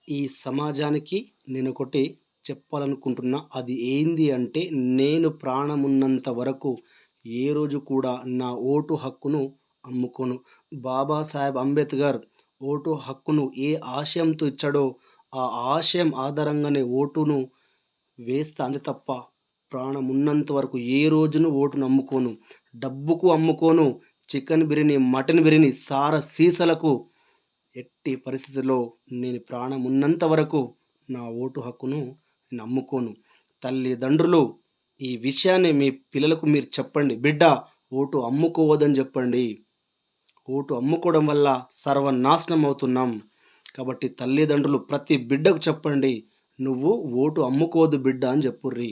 ఈ సమాజానికి నేనొకటి చెప్పాలనుకుంటున్నా. అది ఏంది అంటే, నేను ప్రాణమున్నంత వరకు ఏ రోజు కూడా నా ఓటు హక్కును అమ్ముకోను. బాబాసాహెబ్ అంబేద్కర్ ఓటు హక్కును ఏ ఆశయంతో ఇచ్చాడో, ఆ ఆశయం ఆధారంగానే ఓటును వేస్తా అంతే తప్ప, ప్రాణమున్నంత వరకు ఏ రోజును ఓటును అమ్ముకోను. డబ్బుకు అమ్ముకోను. చికెన్ బిర్యానీ, మటన్ బిర్యానీ, సీసాలకు ఎట్టి పరిస్థితుల్లో నేను ప్రాణం ఉన్నంత వరకు నా ఓటు హక్కును నేను అమ్ముకోను. తల్లిదండ్రులు ఈ విషయాన్ని మీ పిల్లలకు మీరు చెప్పండి. బిడ్డ, ఓటు అమ్ముకోవద్దని చెప్పండి. ఓటు అమ్ముకోవడం వల్ల సర్వనాశనం అవుతున్నాం. కాబట్టి తల్లిదండ్రులు ప్రతి బిడ్డకు చెప్పండి. నువ్వు ఓటు అమ్ముకోవద్దు బిడ్డ అని చెప్పుర్రి.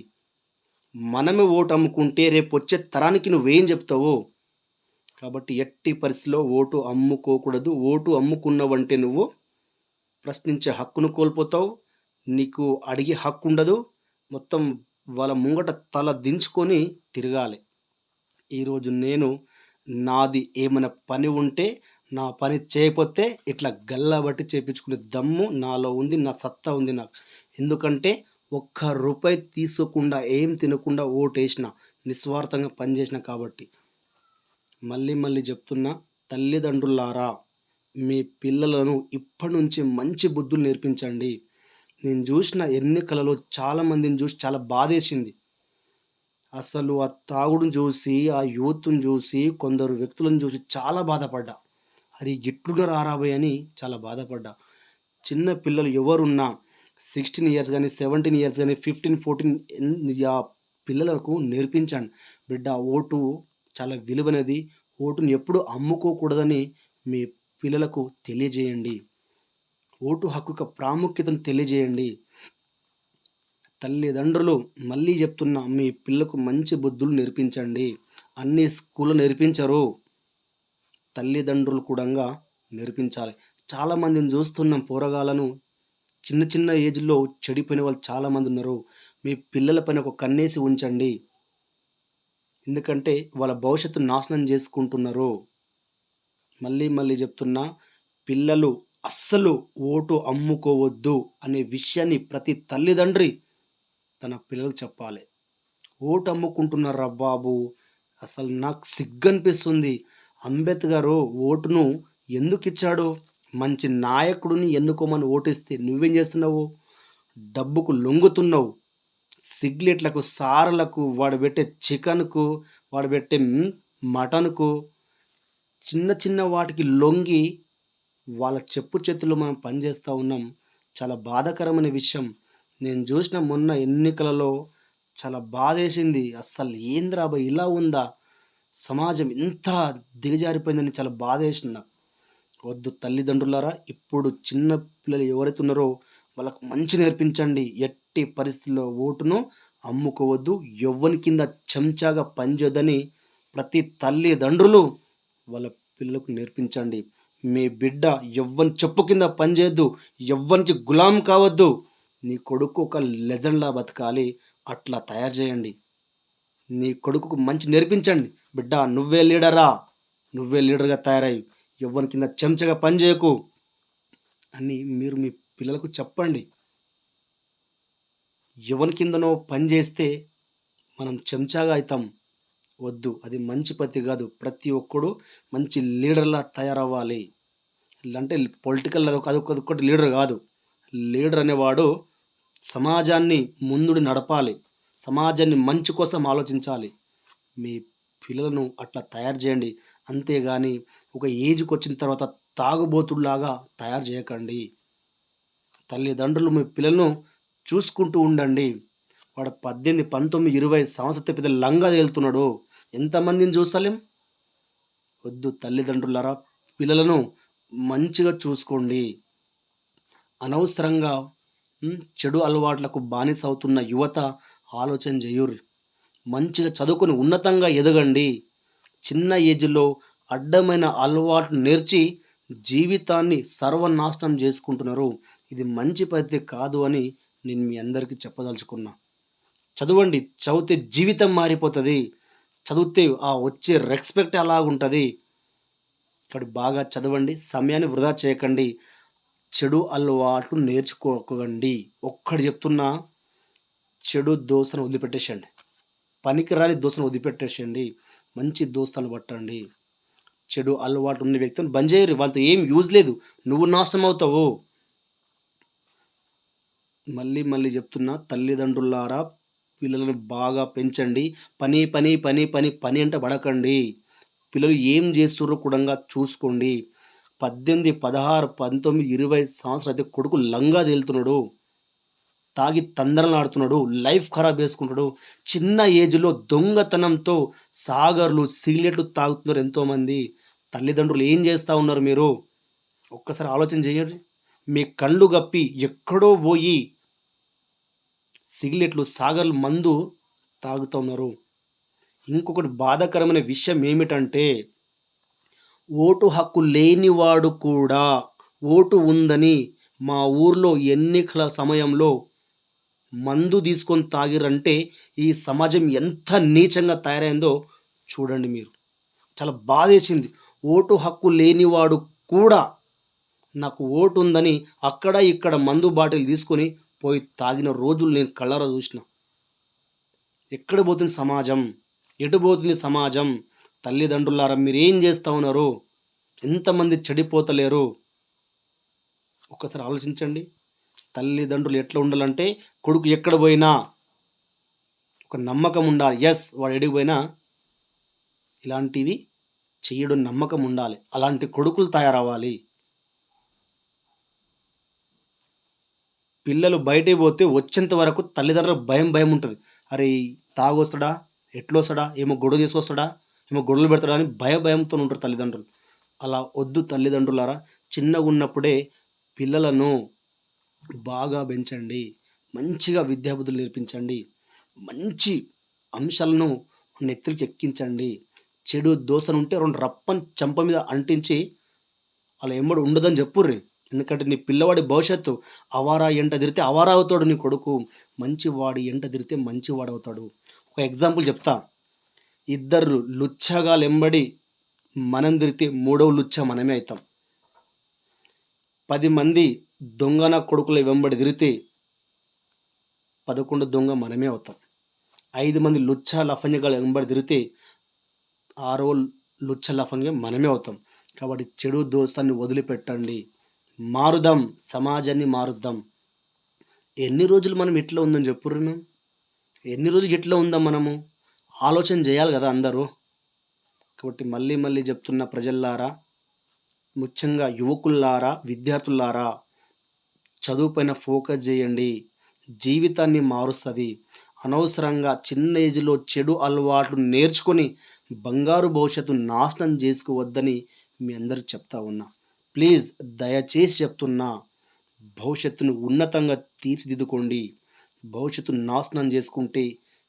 మనమే ఓటు అమ్ముకుంటే రేపొచ్చే తరానికి నువ్వేం చెప్తావు? కాబట్టి ఎట్టి పరిస్థితిలో ఓటు అమ్ముకోకూడదు. ఓటు అమ్ముకున్నావంటే నువ్వు ప్రశ్నించే హక్కును కోల్పోతావు. నీకు అడిగే హక్కు ఉండదు. మొత్తం వాళ్ళ ముంగట తల దించుకొని తిరగాలి. ఈరోజు నేను నాది ఏమైనా పని ఉంటే, నా పని చేయకపోతే ఇట్లా గల్లాబట్టి చేపించుకునే దమ్ము నాలో ఉంది. నా సత్తా ఉంది నాకు. ఎందుకంటే ఒక్క రూపాయి తీసుకోకుండా, ఏం తినకుండా ఓటేసిన. నిస్వార్థంగా పనిచేసిన కాబట్టి. మళ్ళీ మళ్ళీ చెప్తున్నా, తల్లిదండ్రులారా, మీ పిల్లలను ఇప్పటి నుంచి మంచి బుద్ధులు నేర్పించండి. నేను చూసిన ఎన్నికలలో చాలామందిని చూసి చాలా బాధేసింది. అసలు ఆ తాగుడుని చూసి, ఆ యూత్‌ని చూసి, కొందరు వ్యక్తులను చూసి చాలా బాధపడ్డా. అరే! ఇట్లున్నరా రాబోయ్ అని చాలా బాధపడ్డా. చిన్న పిల్లలు ఎవరున్నా 16 ఇయర్స్ గాని, 17 ఇయర్స్ గాని, 15, 14 పిల్లలకు నేర్పించండి. బిడ్డ, ఓటు చాలా విలువైనది. ఓటుని ఎప్పుడు అమ్ముకోకూడదని మీ పిల్లలకు తెలియజేయండి. ఓటు హక్కు యొక్క ప్రాముఖ్యతను తెలియజేయండి. తల్లిదండ్రులు మళ్ళీ చెప్తున్నా, మీ పిల్లకు మంచి బుద్ధులు నేర్పించండి. అన్ని స్కూల్లో నేర్పించరు. తల్లిదండ్రులు కూడంగా నేర్పించాలి. చాలామందిని చూస్తున్నాం పోరగాళ్ళను చిన్న చిన్న ఏజ్‌లో చెడిపోయిన వాళ్ళు చాలామంది ఉన్నారు. మీ పిల్లల పైన ఒక కన్నేసి ఉంచండి. ఎందుకంటే వాళ్ళ భవిష్యత్తు నాశనం చేసుకుంటున్నారు. మళ్ళీ మళ్ళీ చెప్తున్నా, పిల్లలు అస్సలు ఓటు అమ్ముకోవద్దు అనే విషయాన్ని ప్రతి తల్లిదండ్రి తన పిల్లలకు చెప్పాలి. ఓటు అమ్ముకుంటున్నారా బాబు! అసలు నాకు సిగ్గనిపిస్తుంది. అంబేద్కరు ఓటును ఎందుకిచ్చాడు? మంచి నాయకుడిని ఎన్నుకోమని ఓటిస్తే నువ్వేం చేస్తున్నావు? డబ్బుకు లొంగుతున్నావు. సిగ్లెట్లకు, సారలకు, వాడు పెట్టే చికెన్‌కు, వాడు పెట్టే మటన్‌కు, చిన్న చిన్న వాటికి లొంగి వాళ్ళ చెప్పు చేతుల్లో మనం పనిచేస్తూ ఉన్నాం. చాలా బాధాకరమైన విషయం. నేను చూసిన మొన్న ఎన్నికలలో చాలా బాధేసింది. అస్సలు ఏందిరా బాయ్! ఇలా ఉందా? సమాజం ఇంత దిగజారిపోయిందని చాలా బాధేసింది నాకు. వద్దు తల్లిదండ్రులారా, ఇప్పుడు చిన్న పిల్లలు ఎవరైతే ఉన్నారో వాళ్ళకు మంచి నేర్పించండి. ఎట్టి పరిస్థితుల్లో ఓటును అమ్ముకోవద్దు. ఎవ్వని కింద చెంచాగా పనిచేయొద్దని ప్రతి తల్లిదండ్రులు వాళ్ళ పిల్లలకు నేర్పించండి. మీ బిడ్డ ఎవ్వని చెప్పు కింద పనిచేయొద్దు. ఎవ్వనికి గులాం కావద్దు. నీ కొడుకు ఒక లెజెండ్‌లా బతకాలి. అట్లా తయారు చేయండి. నీ కొడుకుకు మంచి నేర్పించండి. బిడ్డ, నువ్వే లీడరా, నువ్వే లీడర్‌గా తయారయ్యి ఎవ్వని కింద చెంచగా పనిచేయకు అని మీరు మీ పిల్లలకు చెప్పండి. ఎవని కిందనో పని చేస్తే మనం చెంచాగా అయితాం. వద్దు. అది మంచి పద్ధతి కాదు. ప్రతి ఒక్కడు మంచి లీడర్‌లా తయారవ్వాలి. అంటే పొలిటికల్ అదొక్కటి లీడర్ కాదు. లీడర్ అనేవాడు సమాజాన్ని ముందుకు నడపాలి. సమాజాన్ని మంచి కోసం ఆలోచించాలి. మీ పిల్లలను అట్లా తయారు చేయండి. అంతేగాని ఒక ఏజ్‌కొచ్చిన తర్వాత తాగుబోతుల్లాగా తయారు చేయకండి. తల్లిదండ్రులు మీ పిల్లలను చూసుకుంటూ ఉండండి. వాడు 18, 19, 20 సంవత్సరాల పెద్ద లంగా తేలుతున్నాడు. ఎంతమందిని చూస్తలేం? వద్దు తల్లిదండ్రులారా, పిల్లలను మంచిగా చూసుకోండి. అనవసరంగా చెడు అలవాట్లకు బానిస అవుతున్న యువత ఆలోచన చేయుర్రి. మంచిగా చదువుకొని ఉన్నతంగా ఎదగండి. చిన్న ఏజ్‌లో అడ్డమైన అలవాట్లు నేర్చి జీవితాన్ని సర్వనాశనం చేసుకుంటున్నారు. ఇది మంచి పద్ధతి కాదు అని నేను మీ అందరికీ చెప్పదలుచుకున్నా. చదవండి. చదివితే జీవితం మారిపోతది. చదివితే వచ్చే రెస్పెక్ట్ అలాగుంటది. కాబట్టి బాగా చదవండి. సమయాన్ని వృధా చేయకండి. చెడు అలవాట్లు నేర్చుకోకండి. ఒక్కటి చెప్తున్నా, చెడు దోస్తులను వదిలిపెట్టేసేయండి. పనికిరాని దోస్తులను వదిలిపెట్టేసేయండి. మంచి దోస్తులను పట్టండి. చెడు అలవాటు ఉన్న వ్యక్తిని బంద్ చేయరు. వాళ్ళతో ఏం యూజ్ లేదు. నువ్వు నాశనం అవుతావు. మళ్ళీ మళ్ళీ చెప్తున్నా, తల్లిదండ్రులారా పిల్లలను బాగా పెంచండి. పని పని పని పని పని అంటే పడకండి. పిల్లలు ఏం చేస్తుర్రో కూడా చూసుకోండి. 18, 16, 19, 20 సంవత్సరాలు అయితే కొడుకు లంగా తేలుతున్నాడు, తాగి తందనలాడుతున్నాడు, లైఫ్ ఖరాబ్ చేసుకుంటాడు. చిన్న ఏజ్లో దొంగతనంతో సాగర్లు సిగరెట్లు తాగుతున్నారు ఎంతోమంది. తల్లిదండ్రులు ఏం చేస్తూ ఉన్నారు మీరు? ఒక్కసారి ఆలోచన చేయండి. మీ కళ్ళు గప్పి ఎక్కడో పోయి సిగరెట్లు సాగర్లు మందు తాగుతూ ఉన్నారు. ఇంకొకటి బాధాకరమైన విషయం ఏమిటంటే, ఓటు హక్కు లేనివాడు కూడా ఓటు ఉందని మా ఊర్లో ఎన్నికల సమయంలో మందు తీసుకొని తాగిరంటే ఈ సమాజం ఎంత నీచంగా తయారైందో చూడండి మీరు. చాలా బాధేసింది. ఓటు హక్కు లేనివాడు కూడా నాకు ఓటు ఉందని అక్కడ ఇక్కడ మందు బాటిల్ తీసుకొని పోయి తాగిన రోజులు నేను కళ్ళారా చూసిన. ఎక్కడ పోతుంది సమాజం? ఎటు పోతుంది సమాజం? తల్లిదండ్రులారా మీరు ఏం చేస్తూ ఉన్నారు? ఎంతమంది చెడిపోతలేరు? ఒక్కసారి ఆలోచించండి. తల్లిదండ్రులు ఎట్లా ఉండాలంటే, కొడుకు ఎక్కడ పోయినా ఒక నమ్మకం ఉండాలి. ఎస్, వాడు ఎడికి పోయినా ఇలాంటివి చెయ్యడం నమ్మకం ఉండాలి. అలాంటి కొడుకులు తయారవ్వాలి. పిల్లలు బయటికి పోతే వచ్చేంత వరకు తల్లిదండ్రులకు భయం ఉంటుంది. అరే తాగొస్తాడా, ఎట్లొస్తాడా, ఏమో గొడవ తీసుకొస్తాడా, ఏమో గొడవలు పెడతాడా అని భయంతో ఉంటారు తల్లిదండ్రులు. అలా వద్దు తల్లిదండ్రులారా. చిన్నగా ఉన్నప్పుడే పిల్లలను బాగా పెంచండి. మంచిగా విద్యాబుద్ధులు నేర్పించండి. మంచి అంశాలను నెత్తికి ఎక్కించండి. చెడు దోస్తలు ఉంటే 2 రప్పని చెంప మీద అంటించి అలా ఎమ్మడి ఉండదని చెప్పుర్రి. ఎందుకంటే నీ పిల్లవాడి భవిష్యత్తు. అవారా ఎంట తిరిగితే అవారా అవుతాడు నీ కొడుకు. మంచివాడి ఎంట తిరిగితే మంచివాడు అవుతాడు. ఒక ఎగ్జాంపుల్ చెప్తా. ఇద్దరు లుచ్చగాలు ఎంబడి మనం తిరిగితే మూడవ లుచ్చ మనమే అవుతాం. 10 మంది దొంగన కొడుకుల వెంబడి తిరిగితే 11 దొంగ మనమే అవుతాం. 5 మంది లుచ్చ లఫంజగాలు వెంబడి తిరిగితే 6వ లుచ్చ లఫంగా మనమే అవుతాం. కాబట్టి చెడు దోస్తాన్ని వదిలిపెట్టండి. మారుదాం, సమాజాన్ని మారుద్దాం. ఎన్ని రోజులు మనం ఇట్లా ఉందని చెప్పుర్రు? ఎన్ని రోజులు ఇట్లా ఉందాం? మనము ఆలోచన చేయాలి కదా అందరూ. కాబట్టి మళ్ళీ మళ్ళీ చెప్తున్న ప్రజల్లారా, ముఖ్యంగా యువకుల్లారా, విద్యార్థులారా, చదువుపైన ఫోకస్ చేయండి. జీవితాన్ని మారుస్తుంది. అనవసరంగా చిన్న ఏజ్లో చెడు అలవాట్లు నేర్చుకొని బంగారు భవిష్యత్తు నాశనం చేసుకోవద్దని మీ అందరికి చెప్తా ఉన్నా. ప్లీజ్ దయచేసి చెప్తున్నా, భవిష్యత్తును ఉన్నతంగా తీర్చిదిద్దుకోండి. భవిష్యత్తు నాశనం చేసుకుంటే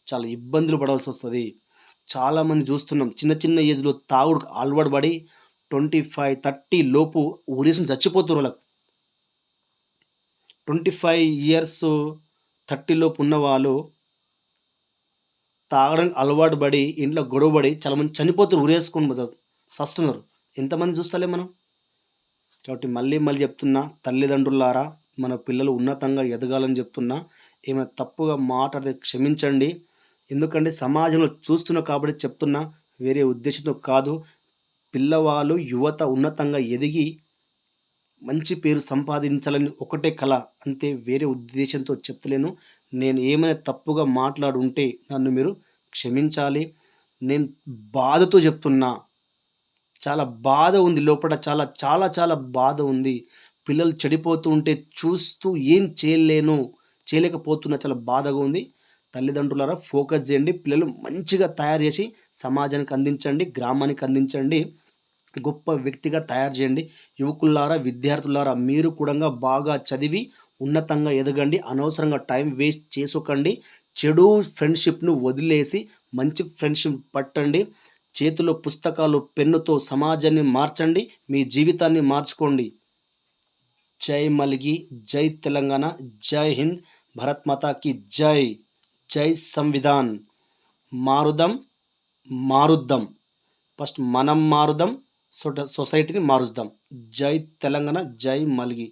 చాలా ఇబ్బందులు పడాల్సి వస్తుంది. చాలామంది చూస్తున్నాం చిన్న ఏజ్లో తాగుడుకు అలవాటు పడి 25, 30 లోపు ఊరేసుకుని చచ్చిపోతున్నారు. వాళ్ళకు 25 ఇయర్స్ 30 లోపు ఉన్న వాళ్ళు తాగడానికి అలవాటు పడి ఇంట్లో గొడవపడి చాలామంది చనిపోతున్నారు, ఊరేసుకొని చస్తున్నారు. ఎంతమంది చూస్తలే మనం. కాబట్టి మళ్ళీ మళ్ళీ చెప్తున్నా, తల్లిదండ్రులారా మన పిల్లలు ఉన్నతంగా ఎదగాలని చెప్తున్నా. ఏమైనా తప్పుగా మాట్లాడితే క్షమించండి. ఎందుకంటే సమాజంలో చూస్తున్నా కాబట్టి చెప్తున్నా, వేరే ఉద్దేశంతో కాదు. పిల్లవాళ్ళు యువత ఉన్నతంగా ఎదిగి మంచి పేరు సంపాదించాలని ఒకటే కళ, అంతే. వేరే ఉద్దేశంతో చెప్తలేను. నేను ఏమైనా తప్పుగా మాట్లాడుంటే నన్ను మీరు క్షమించాలి. నేను బాధతో చెప్తున్నా. చాలా బాధ ఉంది లోపల. చాలా చాలా చాలా బాధ ఉంది. పిల్లలు చెడిపోతూ ఉంటే చూస్తూ ఏం చేయలేకపోతున్నా. చాలా బాధగా ఉంది. తల్లిదండ్రులారా ఫోకస్ చేయండి. పిల్లలు మంచిగా తయారు చేసి సమాజానికి అందించండి, గ్రామానికి అందించండి. గొప్ప వ్యక్తిగా తయారు చేయండి. యువకులారా, విద్యార్థులారా మీరు కూడా బాగా చదివి ఉన్నతంగా ఎదగండి. అనవసరంగా టైం వేస్ట్ చేసుకోకండి. చెడు ఫ్రెండ్షిప్ను వదిలేసి మంచి ఫ్రెండ్షిప్ పట్టండి. చేతిలో పుస్తకాలు, పెన్నుతో సమాజాన్ని మార్చండి. మీ జీవితాన్ని మార్చుకోండి. జై మల్గి, జై తెలంగాణ, జై హింద్, భారత్ మాతాకి జై. జై సంవిధాన్. మారుద్దాం. ఫస్ట్ మనం మారుదాం, సొసైటీని మారుద్దాం. జై తెలంగాణ, జై మల్గి.